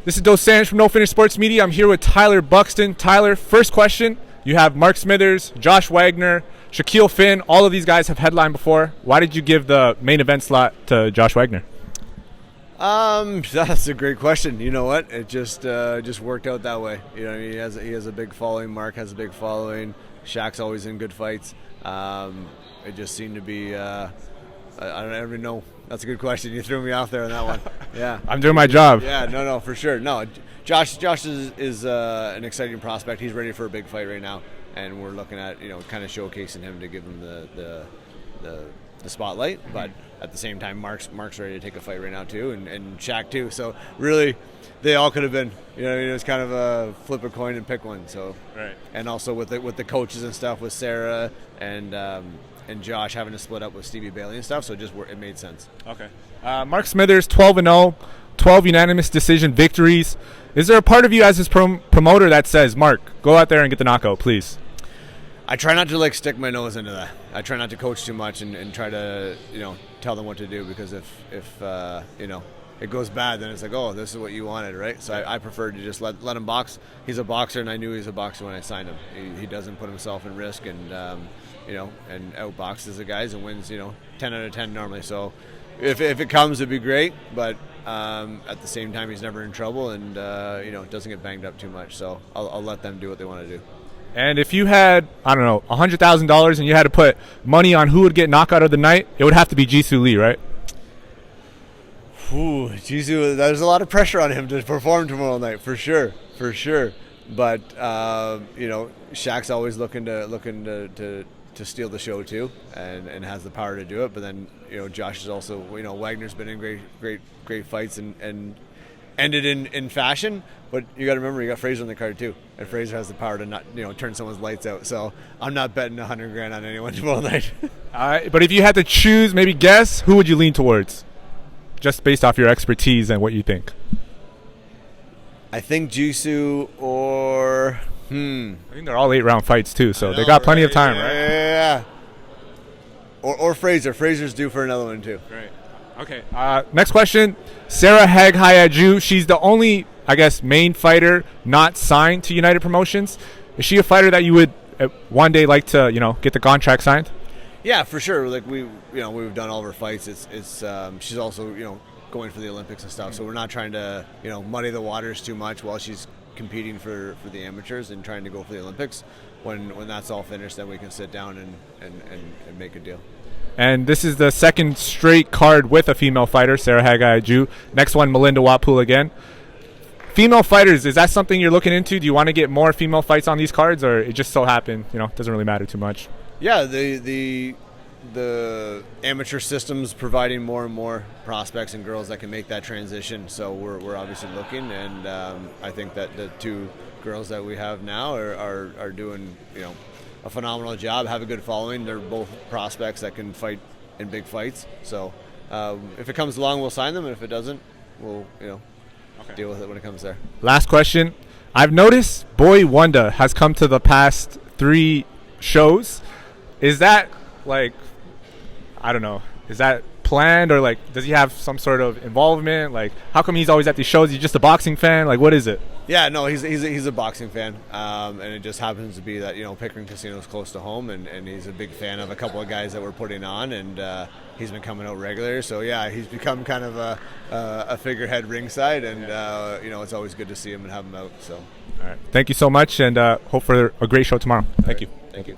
This is Dosanjh from No Finish Sports Media. I'm here with Tyler Buxton. Tyler, first question. You have Mark Smithers, Josh Wagner, Shaquille Finn. All of these guys have headlined before. Why did you give the main event slot to Josh Wagner? That's a great question. You know what? It just worked out that way. You know, he has a big following. Mark has a big following. Shaq's always in good fights. It just seemed to be. I don't ever know. That's a good question. You threw me off there on that one. Yeah, I'm doing my job. Yeah, no, for sure. No, Josh is an exciting prospect. He's ready for a big fight right now, and we're looking at kind of showcasing him to give him the spotlight. But at the same time, Mark's ready to take a fight right now too, and Shaq too. So really, they all could have been. It was kind of a flip a coin and pick one. So right. And also with the coaches and stuff, with Sarah and Josh having to split up with Stevie Bailey and stuff, so it made sense. Okay. Mark Smithers, 12-0, 12 unanimous decision victories. Is there a part of you as his promoter that says, Mark, go out there and get the knockout, please? I try not to stick my nose into that. I try not to coach too much and try to tell them what to do, because if it goes bad, then it's like, oh, this is what you wanted, right? So I prefer to just let him box. He's a boxer, and I knew he was a boxer when I signed him. He doesn't put himself in risk, and and outboxes the guys and wins 10 out of 10 normally. So if it comes, it'd be great, but at the same time, he's never in trouble, and doesn't get banged up too much. So I'll let them do what they want to do. And if you had, I don't know, $100,000 and you had to put money on who would get knockout of the night, it would have to be Jisoo Lee, right? Ooh, Jisoo, there's a lot of pressure on him to perform tomorrow night, for sure. But Shaq's always looking to steal the show too, and has the power to do it. But then Josh is also Wagner's been in great fights and ended in fashion. But you got to remember, you got Fraser on the card too, and Fraser has the power to not turn someone's lights out. So I'm not betting $100,000 on anyone tomorrow night. All right, but if you had to choose, maybe guess, who would you lean towards, just based off your expertise and what you think? I think Jisoo or I think they're all 8-round fights too, so they got plenty of time, right? Yeah. Or Fraser. Fraser's due for another one too. Right. Okay. Next question. Sarah Hayaju. She's the only, I guess, main fighter not signed to United Promotions. Is she a fighter that you would one day like to, get the contract signed? Yeah, for sure. Like we've done all of her fights. It's she's also going for the Olympics and stuff. So we're not trying to muddy the waters too much while she's competing for the amateurs and trying to go for the Olympics. When that's all finished, then we can sit down and make a deal. And this is the second straight card with a female fighter, Sarah Hayaju. Next one, Melinda Watpool again. Female fighters, is that something you're looking into? Do you want to get more female fights on these cards, or it just so happened, doesn't really matter too much? Yeah, the amateur system's providing more and more prospects and girls that can make that transition. So we're obviously looking, and I think that the two girls that we have now are doing a phenomenal job, have a good following. They're both prospects that can fight in big fights. So if it comes along, we'll sign them, and if it doesn't, we'll deal with it when it comes there. Last question. I've noticed Boi-1da has come to the past 3 shows. Is that I don't know, is that planned, or does he have some sort of involvement? How come he's always at these shows? He's just a boxing fan? What is it? Yeah, no, he's a boxing fan, and it just happens to be that Pickering Casino is close to home, and he's a big fan of a couple of guys that we're putting on, and he's been coming out regular. So yeah, he's become kind of a figurehead ringside, and it's always good to see him and have him out. So all right, thank you so much, and hope for a great show tomorrow. Thank you. Thank you.